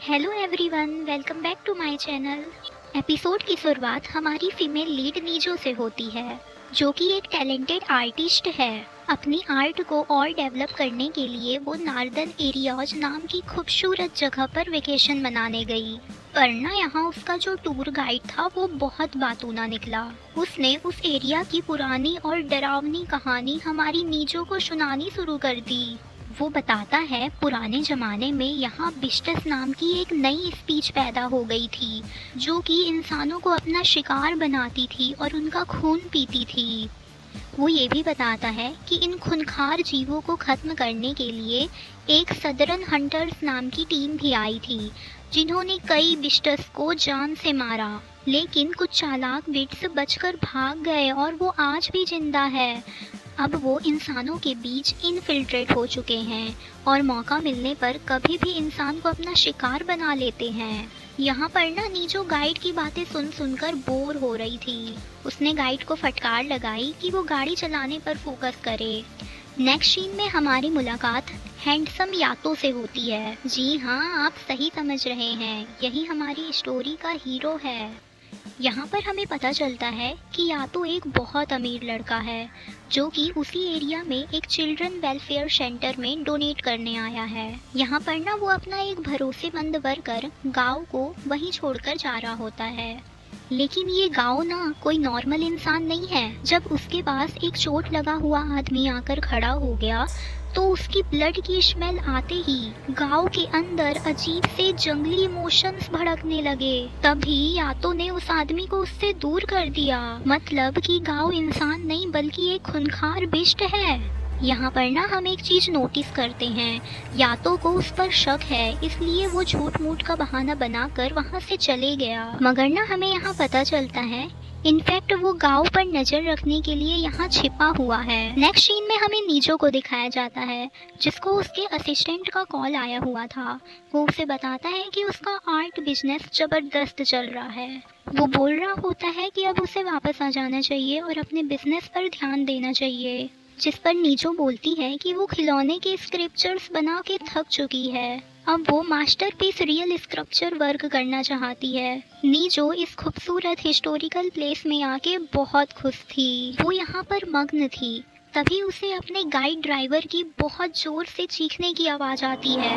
Hello everyone, welcome back to my channel. Episode की शुरुआत हमारी फीमेल लीड नीजो से होती है, जो कि एक टैलेंटेड आर्टिस्ट है। अपनी आर्ट को और डेवलप करने के लिए वो नार्दर्न एरियाज नाम की खूबसूरत जगह पर वेकेशन मनाने गई। पर ना यहाँ उसका जो टूर गाइड था वो बहुत बातूना निकला। उसने उस एरिया की पुरानी और डरावनी कहानी हमारी नीजो को सुनानी शुरू कर दी। वो बताता है पुराने ज़माने में यहाँ बिस्टस नाम की एक नई स्पीच पैदा हो गई थी, जो कि इंसानों को अपना शिकार बनाती थी और उनका खून पीती थी। वो ये भी बताता है कि इन खूंखार जीवों को ख़त्म करने के लिए एक सदर्न हंटर्स नाम की टीम भी आई थी, जिन्होंने कई बिस्टस को जान से मारा। लेकिन कुछ चालाक बिट्स बचकर भाग गए और वो आज भी जिंदा है। अब वो इंसानों के बीच इनफिल्ट्रेट हो चुके हैं और मौका मिलने पर कभी भी इंसान को अपना शिकार बना लेते हैं। यहाँ पर ना नीजो गाइड की बातें सुन सुनकर बोर हो रही थी। उसने गाइड को फटकार लगाई कि वो गाड़ी चलाने पर फोकस करे। नेक्स्ट सीन में हमारी मुलाकात हैंडसम यातो से होती है। जी हाँ, आप सही समझ रहे हैं, यही हमारी स्टोरी का हीरो है। यहाँ पर हमें पता चलता है कि यातो एक बहुत अमीर लड़का है, जो कि उसी एरिया में एक चिल्ड्रन वेलफेयर सेंटर में डोनेट करने आया है। यहाँ पर ना वो अपना एक भरोसेमंद वर्कर गांव को वहीं छोड़कर जा रहा होता है। लेकिन ये गांव ना कोई नॉर्मल इंसान नहीं है। जब उसके पास एक चोट लगा हुआ आदमी आकर खड़ा हो गया, तो उसकी ब्लड की स्मेल आते ही गांव के अंदर अजीब से जंगली इमोशंस भड़कने लगे। तभी यातो ने उस आदमी को उससे दूर कर दिया। मतलब कि गांव इंसान नहीं बल्कि एक खूंखार बिस्ट है। यहाँ पर ना हम एक चीज नोटिस करते हैं, यातो को उस पर शक है, इसलिए वो झूठ मूठ का बहाना बनाकर वहाँ से चले गया। मगर ना हमें यहाँ पता चलता है इनफैक्ट वो गांव पर नजर रखने के लिए यहाँ छिपा हुआ है। नेक्स्ट सीन में हमें नीजो को दिखाया जाता है, जिसको उसके असिस्टेंट का कॉल आया हुआ था। वो उसे बताता है कि उसका आर्ट बिजनेस जबरदस्त चल रहा है। वो बोल रहा होता है कि अब उसे वापस आ जाना चाहिए और अपने बिजनेस पर ध्यान देना चाहिए। जिस पर नीजो बोलती है कि वो खिलौने के स्क्रिप्चर्स बना के थक चुकी है, अब वो मास्टरपीस रियल स्क्रप्चर वर्क करना चाहती है। नीजो इस खूबसूरत हिस्टोरिकल प्लेस में आके बहुत खुश थी। वो यहाँ पर मग्न थी। तभी उसे अपने गाइड ड्राइवर की बहुत जोर से चीखने की आवाज आती है।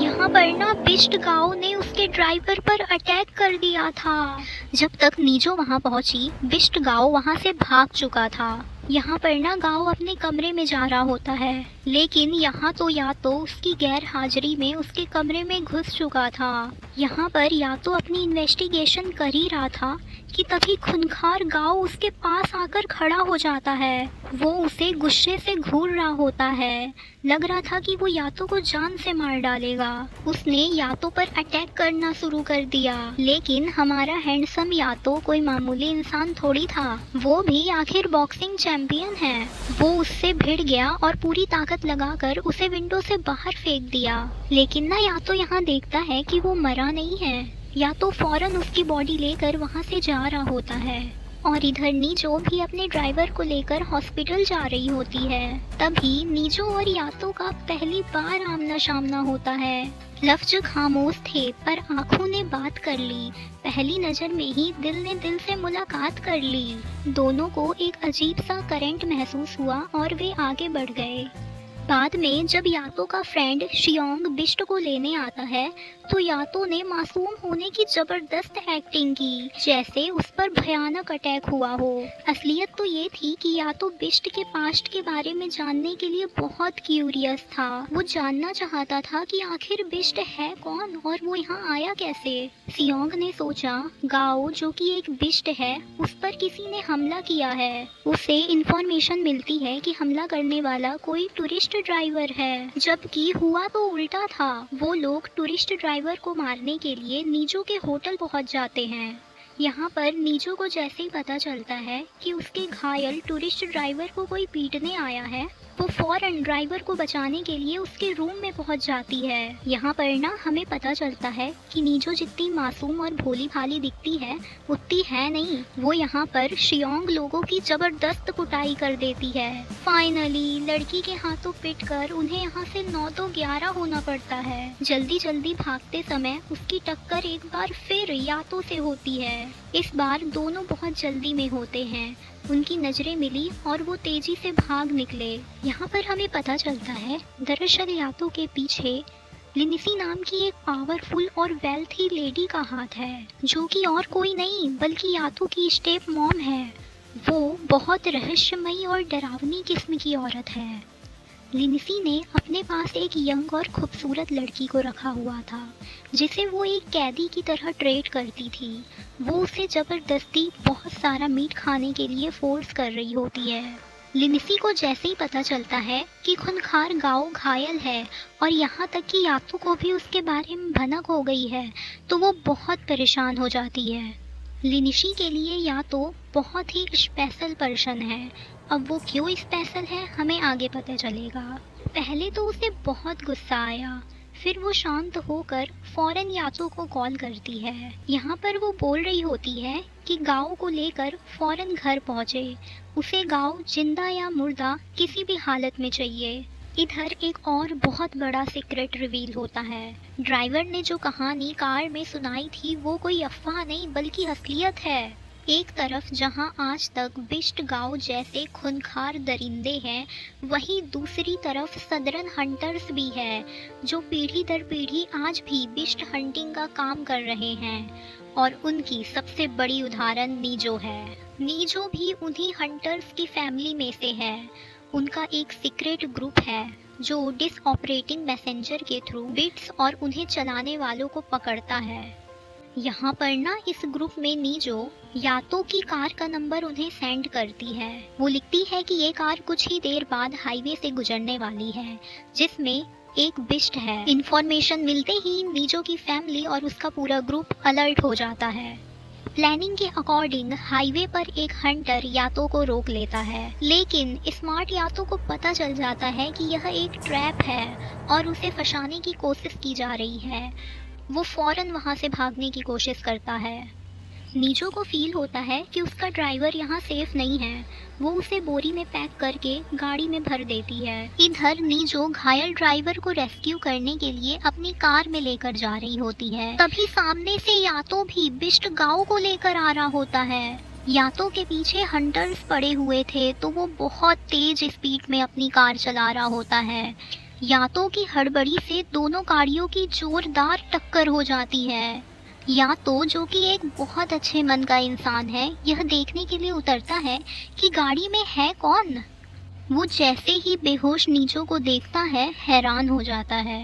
यहाँ पर ना बिस्ट गांव ने उसके ड्राइवर पर अटैक कर दिया था। जब तक नीजो वहाँ पहुँची, बिस्ट गांव वहाँ से भाग चुका था। यहाँ पर ना गांव अपने कमरे में जा रहा होता है, लेकिन यहाँ तो या तो उसकी गैर हाजिरी में उसके कमरे में घुस चुका था। यहाँ पर या तो अपनी इन्वेस्टिगेशन कर ही रहा था कि तभी खूंखार गांव उसके पास आकर खड़ा हो जाता है। वो उसे गुस्से से घूर रहा होता है। लग रहा था कि वो यातो को जान से मार डालेगा। उसने यातो पर अटैक करना शुरू कर दिया, लेकिन हमारा हैंडसम यातो कोई मामूली इंसान थोड़ी था। वो भी आखिर बॉक्सिंग चैंपियन है। वो उससे भिड़ गया और पूरी ताकत लगाकर उसे विंडो से बाहर फेंक दिया। लेकिन ना यातो यहाँ देखता है कि वो मरा नहीं है। यातो फौरन उसकी बॉडी लेकर वहाँ से जा रहा होता है और इधर नीजो भी अपने ड्राइवर को लेकर हॉस्पिटल जा रही होती है। तभी नीजो और यातो का पहली बार आमना सामना होता है। लफ्ज खामोश थे पर आंखों ने बात कर ली। पहली नजर में ही दिल ने दिल से मुलाकात कर ली। दोनों को एक अजीब सा करंट महसूस हुआ और वे आगे बढ़ गए। बाद में जब यातो का फ्रेंड शियोंग बिस्ट को लेने आता है, तो यातो ने मासूम होने की जबरदस्त एक्टिंग की, जैसे उस पर भयानक अटैक हुआ हो। असलियत तो ये थी कि यातो बिस्ट के पास्ट के बारे में जानने के लिए बहुत क्यूरियस था। वो जानना चाहता था कि आखिर बिस्ट है कौन और वो यहाँ आया कैसे। शियोंग ने सोचा गाओ, जो कि एक बिस्ट है, उस पर किसी ने हमला किया है। उसे इंफॉर्मेशन मिलती है कि हमला करने वाला कोई टूरिस्ट ड्राइवर है, जबकि हुआ तो उल्टा था। वो लोग टूरिस्ट ड्राइवर को मारने के लिए नीजो के होटल पहुंच जाते हैं। यहाँ पर नीजो को जैसे ही पता चलता है कि उसके घायल टूरिस्ट ड्राइवर को कोई पीटने आया है, वो फौरन ड्राइवर को बचाने के लिए उसके रूम में पहुंच जाती है। यहाँ पर ना हमें पता चलता है कि नीजो जितनी मासूम और भोली भाली दिखती है उतनी है नहीं। वो यहाँ पर शियोंग लोगों की जबरदस्त कुटाई कर देती है। फाइनली लड़की के हाथों पिटकर उन्हें यहाँ से 9-11 होना पड़ता है। जल्दी जल्दी भागते समय उसकी टक्कर एक बार फिर यातो से होती है। इस बार दोनों बहुत जल्दी में होते हैं। उनकी नजरें मिली और वो तेजी से भाग निकले। यहाँ पर हमें पता चलता है दरअसल यातो के पीछे लिनिसी नाम की एक पावरफुल और वेल्थी लेडी का हाथ है, जो कि और कोई नहीं बल्कि यातो की स्टेप मॉम है। वो बहुत रहस्यमयी और डरावनी किस्म की औरत है। लिनिसी ने अपने पास एक यंग और खूबसूरत लड़की को रखा हुआ था, जिसे वो एक कैदी की तरह ट्रीट करती थी। वो उसे ज़बरदस्ती बहुत सारा मीट खाने के लिए फोर्स कर रही होती है। लिनिसी को जैसे ही पता चलता है कि खूंखार गाओ घायल है और यहाँ तक कि यातो को भी उसके बारे में भनक हो गई है, तो वो बहुत परेशान हो जाती है। लिनिसी के लिए यातो बहुत ही स्पेशल पर्सन है। अब वो क्यों स्पेशल है हमें आगे पता चलेगा। पहले तो उसे बहुत गुस्सा आया, फिर वो शांत होकर फौरन यातो को कॉल करती है। यहाँ पर वो बोल रही होती है कि गाओ को लेकर फौरन घर पहुँचे। उसे गाओ जिंदा या मुर्दा किसी भी हालत में चाहिए। इधर एक और बहुत बड़ा सीक्रेट रिवील होता है। ड्राइवर ने जो कहानी कार में सुनाई थी वो कोई अफवाह नहीं बल्कि असलियत है। एक तरफ जहां आज तक बिस्ट गांव जैसे खूंखार दरिंदे हैं, वहीं दूसरी तरफ सदरन हंटर्स भी है, जो पीढ़ी दर पीढ़ी आज भी बिस्ट हंटिंग का काम कर रहे हैं। और उनकी सबसे बड़ी उदाहरण नीजो है। नीजो भी उन्हीं हंटर्स की फैमिली में से है। उनका एक सीक्रेट ग्रुप है जो डिस ऑपरेटिंग मैसेंजर के थ्रू बिट्स और उन्हें चलाने वालों को पकड़ता है। यहाँ पर ना इस ग्रुप में नीजो यातो की कार का नंबर उन्हें सेंड करती है। वो लिखती है कि ये कार कुछ ही देर बाद हाईवे से गुजरने वाली है, जिसमें एक बिस्ट है। इन्फॉर्मेशन मिलते ही नीजो की फैमिली और उसका पूरा ग्रुप अलर्ट हो जाता है। प्लानिंग के अकॉर्डिंग हाईवे पर एक हंटर यातो को रोक लेता है, लेकिन स्मार्ट यातो को पता चल जाता है कि यह एक ट्रैप है और उसे फंसाने की कोशिश की जा रही है। वो फौरन वहां से भागने की कोशिश करता है। नीजो को फील होता है कि उसका ड्राइवर यहाँ सेफ नहीं है। वो उसे बोरी में पैक करके गाड़ी में भर देती है। इधर नीजो घायल ड्राइवर को रेस्क्यू करने के लिए अपनी कार में लेकर जा रही होती है। तभी सामने से यातो भी बिस्ट गांव को लेकर आ रहा होता है। यातो के पीछे हंटर्स पड़े हुए थे, तो वो बहुत तेज स्पीड में अपनी कार चला रहा होता है। यातो की हड़बड़ी से दोनों गाड़ियों की जोरदार टक्कर हो जाती है। यातो, जो कि एक बहुत अच्छे मन का इंसान है, यह देखने के लिए उतरता है कि गाड़ी में है कौन। वो जैसे ही बेहोश नीजो को देखता है हैरान हो जाता है,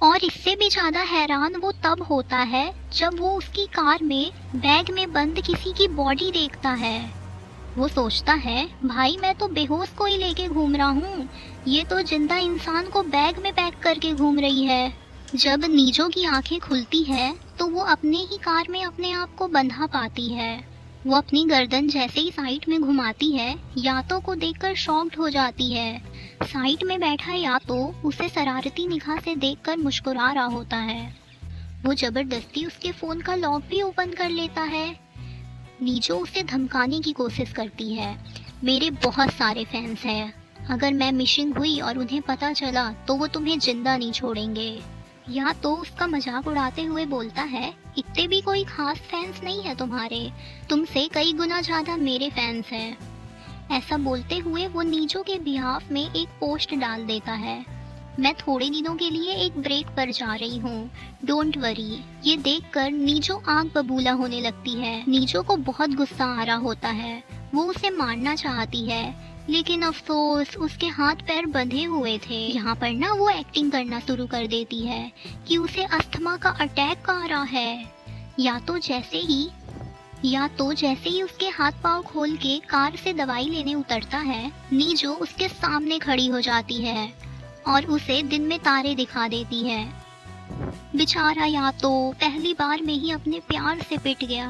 और इससे भी ज़्यादा हैरान वो तब होता है जब वो उसकी कार में बैग में बंद किसी की बॉडी देखता है। वो सोचता है भाई मैं तो बेहोश को ही लेके घूम रहा हूँ, ये तो जिंदा इंसान को बैग में पैक करके घूम रही है। जब नीजो की आंखें खुलती है तो वो अपने ही कार में अपने आप को बंधा पाती है। वो अपनी गर्दन जैसे ही साइड में घुमाती है, यातो को देखकर शॉक्ड हो जाती है। साइड में बैठा यातो उसे शरारती निगाह से देखकर मुस्कुरा रहा होता है। वो जबरदस्ती उसके फ़ोन का लॉक भी ओपन कर लेता है। नीजो उसे धमकाने की कोशिश करती है। मेरे बहुत सारे फैंस हैं, अगर मैं मिसिंग हुई और उन्हें पता चला तो वो तुम्हें जिंदा नहीं छोड़ेंगे। या तो उसका मजाक उड़ाते हुए बोलता है इतने भी कोई खास फैंस नहीं है तुम्हारे, तुमसे कई गुना ज़्यादा मेरे फैंस हैं। ऐसा बोलते हुए वो नीजो के बिहाफ में एक पोस्ट डाल देता है, मैं थोड़े दिनों के लिए एक ब्रेक पर जा रही हूँ, डोंट वरी। ये देखकर नीजो आग बबूला होने लगती है। नीजो को बहुत गुस्सा आ रहा होता है। वो उसे मारना चाहती है, लेकिन अफसोस उसके हाथ पैर बंधे हुए थे। यहाँ पर ना वो एक्टिंग करना शुरू कर देती है कि उसे अस्थमा का अटैक आ रहा है। या तो जैसे ही उसके हाथ पांव खोल के कार से दवाई लेने उतरता है, नीजो उसके सामने खड़ी हो जाती है और उसे दिन में तारे दिखा देती है। बेचारा या तो पहली बार में ही अपने प्यार से पिट गया।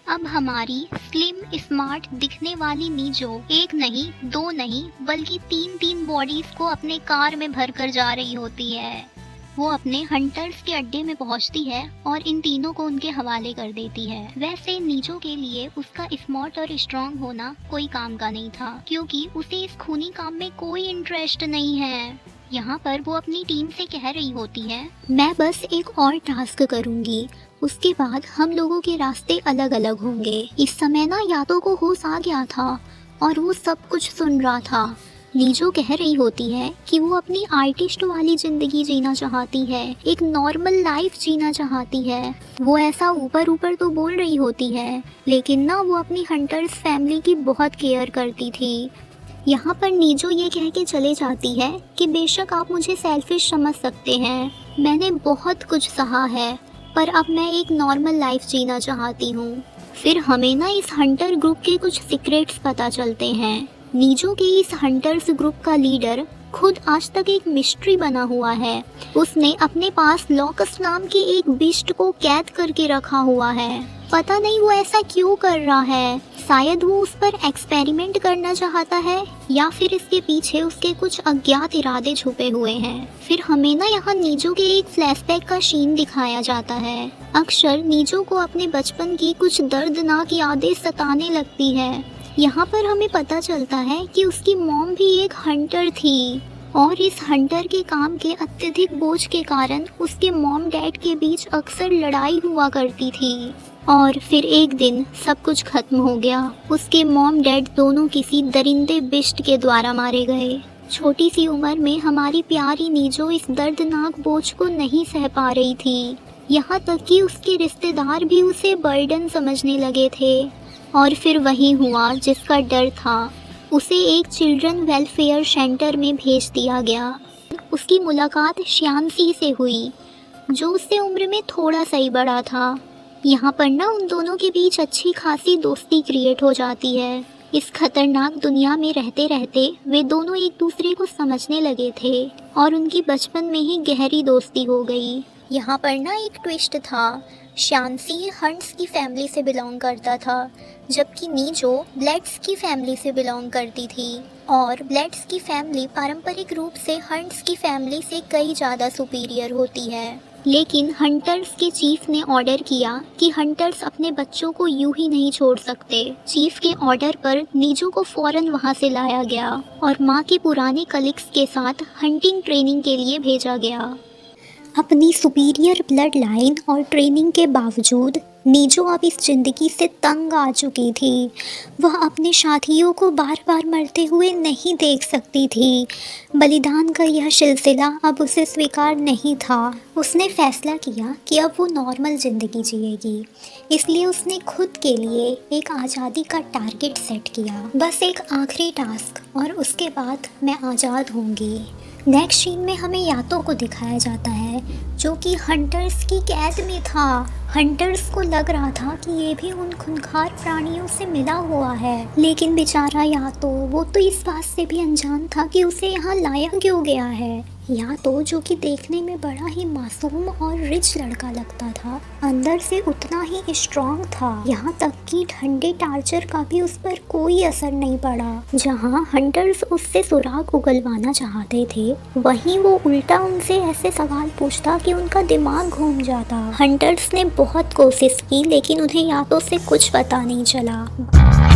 अब हमारी स्लिम स्मार्ट दिखने वाली नीजो एक नहीं, दो नहीं, बल्कि तीन तीन बॉडीज को अपने कार में भर कर जा रही होती है। वो अपने हंटर्स के अड्डे में पहुंचती है और इन तीनों को उनके हवाले कर देती है। वैसे नीजो के लिए उसका स्मार्ट और स्ट्रांग होना कोई काम का नहीं था, क्योंकि उसे इस खूनी काम में कोई इंटरेस्ट नहीं है। यहाँ पर वो अपनी टीम से कह रही होती है, मैं बस एक और टास्क करूँगी, उसके बाद हम लोगों के रास्ते अलग अलग होंगे। इस समय ना यातो को होश आ गया था और वो सब कुछ सुन रहा था। नीजो कह रही होती है कि वो अपनी आर्टिस्ट वाली जिंदगी जीना चाहती है, एक नॉर्मल लाइफ जीना चाहती है। वो ऐसा ऊपर ऊपर तो बोल रही होती है, लेकिन ना वो अपनी हंटर्स फैमिली की बहुत केयर करती थी। यहाँ पर नीजो ये कह के चले जाती है कि बेशक आप मुझे सेल्फिश समझ सकते हैं, मैंने बहुत कुछ सहा है, पर अब मैं एक नॉर्मल लाइफ जीना चाहती हूँ। फिर हमें ना इस हंटर ग्रुप के कुछ सीक्रेट्स पता चलते हैं। नीजो के इस हंटर्स ग्रुप का लीडर खुद आज तक एक मिस्ट्री बना हुआ है। उसने अपने पास लॉकस नाम के एक बिस्ट को कैद करके रखा हुआ है। पता नहीं वो ऐसा क्यों कर रहा है, शायद वो उस पर एक्सपेरिमेंट करना चाहता है या फिर इसके पीछे उसके कुछ अज्ञात इरादे छुपे हुए हैं। फिर हमें ना यहाँ नीजो के एक फ्लैशबैक का सीन दिखाया जाता है। अक्सर नीजो को अपने बचपन की कुछ दर्दनाक यादें सताने लगती है। यहाँ पर हमें पता चलता है कि उसकी मॉम भी एक हंटर थी और इस हंटर के काम के अत्यधिक बोझ के कारण उसके मॉम डैड के बीच अक्सर लड़ाई हुआ करती थी। और फिर एक दिन सब कुछ खत्म हो गया। उसके मॉम डैड दोनों किसी दरिंदे बिस्ट के द्वारा मारे गए। छोटी सी उम्र में हमारी प्यारी नीजो इस दर्दनाक बोझ को नहीं सह पा रही थी। यहाँ तक कि उसके रिश्तेदार भी उसे बर्डन समझने लगे थे। और फिर वही हुआ जिसका डर था, उसे एक चिल्ड्रन वेलफेयर सेंटर में भेज दिया गया। उसकी मुलाकात श्यामसी से हुई, जो उससे उम्र में थोड़ा सा ही बड़ा था। यहाँ पर ना उन दोनों के बीच अच्छी खासी दोस्ती क्रिएट हो जाती है। इस खतरनाक दुनिया में रहते रहते वे दोनों एक दूसरे को समझने लगे थे और उनकी बचपन में ही गहरी दोस्ती हो गई। यहाँ पर ना एक ट्विस्ट था, श्यामसी हंट्स की फैमिली से बिलोंग करता था, जबकि नीजो ब्लेड्स की फैमिली से बिलोंग करती थी। और ब्लेड्स की फैमिली पारंपरिक रूप से हंट्स की फैमिली से कई ज़्यादा सुपीरियर होती है। लेकिन हंटर्स के चीफ ने ऑर्डर किया कि हंटर्स अपने बच्चों को यूं ही नहीं छोड़ सकते। चीफ के ऑर्डर पर नीजो को फौरन वहां से लाया गया और माँ के पुराने कलीग्स के साथ हंटिंग ट्रेनिंग के लिए भेजा गया। अपनी सुपीरियर ब्लड लाइन और ट्रेनिंग के बावजूद नीजो अब इस ज़िंदगी से तंग आ चुकी थी। वह अपने साथियों को बार बार मरते हुए नहीं देख सकती थी। बलिदान का यह सिलसिला अब उसे स्वीकार नहीं था। उसने फैसला किया कि अब वो नॉर्मल ज़िंदगी जिएगी, इसलिए उसने खुद के लिए एक आज़ादी का टारगेट सेट किया। बस एक आखिरी टास्क और उसके बाद मैं आज़ाद होंगी। नेक्स्ट सीन में हमें यातो को दिखाया जाता है, जो कि हंटर्स की कैद में था। हंटर्स को लग रहा था कि ये भी उन खूंखार प्राणियों से मिला हुआ है, लेकिन बेचारा यातो, वो तो इस बात से भी अनजान था कि उसे यहाँ लाया क्यों गया है। यातो, जो कि देखने में बड़ा ही मासूम और रिच लड़का लगता था, अंदर से उतना ही स्ट्रॉन्ग था। यहाँ तक कि ठंडे टार्चर का भी उस पर कोई असर नहीं पड़ा। जहाँ हंटर्स उससे सुराग उगलवाना चाहते थे, वहीं वो उल्टा उनसे ऐसे सवाल पूछता कि उनका दिमाग घूम जाता। हंटर्स ने बहुत कोशिश की, लेकिन उन्हें यातो से कुछ पता नहीं चला।